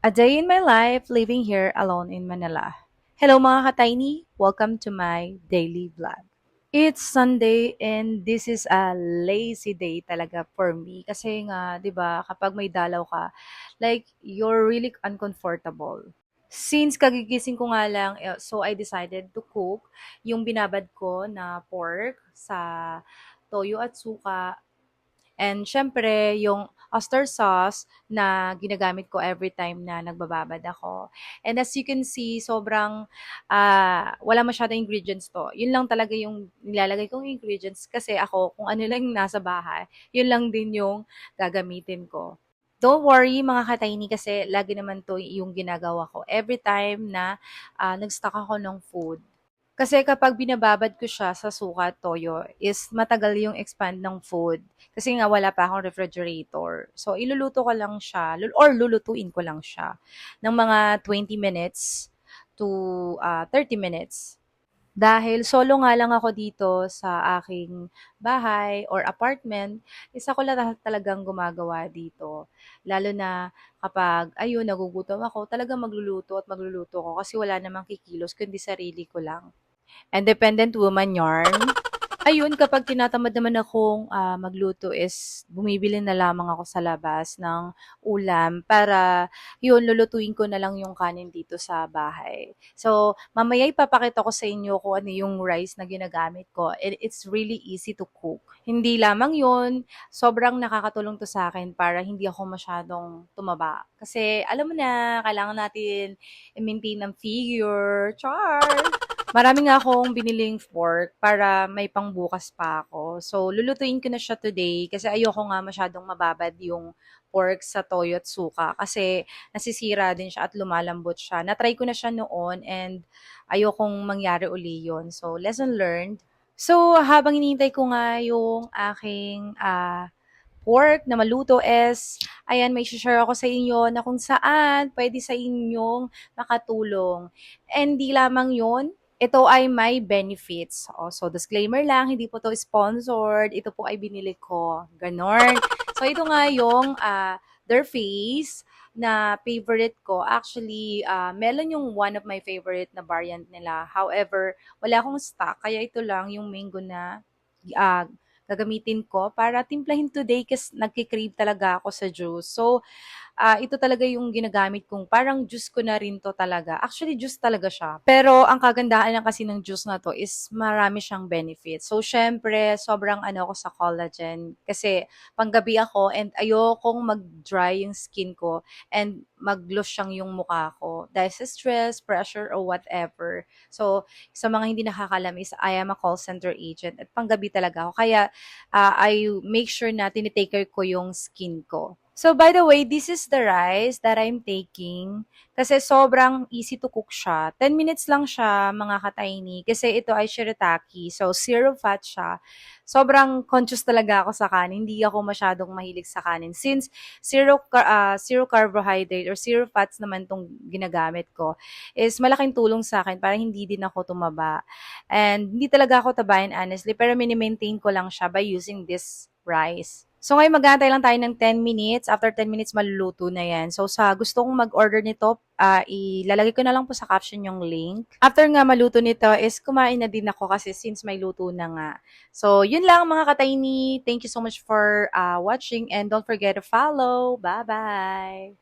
A day in my life living here alone in Manila. Hello mga ka-tiny! Welcome to my daily vlog. It's Sunday and this is a lazy day talaga for me kasi nga, 'di ba, kapag may dalaw ka, like you're really uncomfortable. Since kagigising ko nga lang, so I decided to cook yung binabad ko na pork sa toyo at suka. And syempre, yung oyster sauce na ginagamit ko every time na nagbababad ako. And as you can see, sobrang wala masyadong ingredients to. Yun lang talaga yung nilalagay kong ingredients kasi ako, kung ano lang yung nasa bahay, yun lang din yung gagamitin ko. Don't worry mga ka-tiny kasi lagi naman to yung ginagawa ko every time na nag-stock ako ng food. Kasi kapag binababad ko siya sa suka at toyo is matagal yung expand ng food. Kasi nga wala pa akong refrigerator. So iluluto ko lang siya or lulutuin ko lang siya ng mga 20 minutes to 30 minutes. Dahil solo nga lang ako dito sa aking bahay or apartment, isa ko lang talagang gumagawa dito. Lalo na kapag, ayun, nagugutom ako, talagang magluluto at magluluto ko kasi wala namang kikilos kundi sarili ko lang. Independent woman yarn. Ayun, kapag tinatamad naman akong magluto is bumibili na lamang ako sa labas ng ulam para yun, lulutuin ko na lang yung kanin dito sa bahay. So, mamaya ipapakita ko sa inyo kung ano yung rice na ginagamit ko. And it's really easy to cook. Hindi lamang yun, sobrang nakakatulong to sa akin para hindi ako masyadong tumaba. Kasi alam mo na, kailangan natin i-maintain ang figure. Char! Marami nga akong biniling fork para may pangbukas pa ako. So, lulutuin ko na siya today kasi ayoko nga masyadong mababad yung pork sa toyo at suka kasi nasisira din siya at lumalambot siya. Na-try ko na siya noon and ayokong mangyari uli yun. So, lesson learned. So, habang inintay ko nga yung aking pork na maluto is, ayan, may share ako sa inyo na kung saan pwede sa inyong makatulong. And di lamang yun, ito ay may benefits. So, disclaimer lang, hindi po to sponsored. Ito po ay binili ko. Ganon. So, ito nga yung their face na favorite ko. Actually, melon yung one of my favorite na variant nila. However, wala akong stock. Kaya ito lang yung mango na uh, gagamitin ko para timplahin today kasi nagki-crave talaga ako sa juice. So, ito talaga yung ginagamit kong parang juice ko na rin to talaga. Actually, juice talaga siya. Pero ang kagandahan lang kasi ng juice na to is marami siyang benefits. So, syempre, sobrang ano ako sa collagen. Kasi panggabi ako and ayokong mag-dry yung skin ko and mag-losyang yung mukha ko. Dahil sa stress, pressure, or whatever. So, sa mga hindi nakakalam is I am a call center agent at panggabi talaga ako. Kaya, I make sure na tinitake care ko yung skin ko. So, by the way, this is the rice that I'm taking. Kasi sobrang easy to cook siya. 10 minutes lang siya, mga ka-tiny. Kasi ito ay shirataki. So, zero fat siya. Sobrang conscious talaga ako sa kanin. Hindi ako masyadong mahilig sa kanin. Since zero carbohydrate or zero fats naman tong ginagamit ko, is malaking tulong sa akin para hindi din ako tumaba. And hindi talaga ako tabayan, honestly. Pero mini-maintain ko lang siya by using this rice. So ngayon mag-aantay lang tayo ng 10 minutes. After 10 minutes, maluluto na yan. So sa gusto kong mag-order nito, ilalagay ko na lang po sa caption yung link. After nga maluto nito is kumain na din ako kasi since may luto na nga. So yun lang mga ka-tiny. Thank you so much for watching and don't forget to follow. Bye-bye!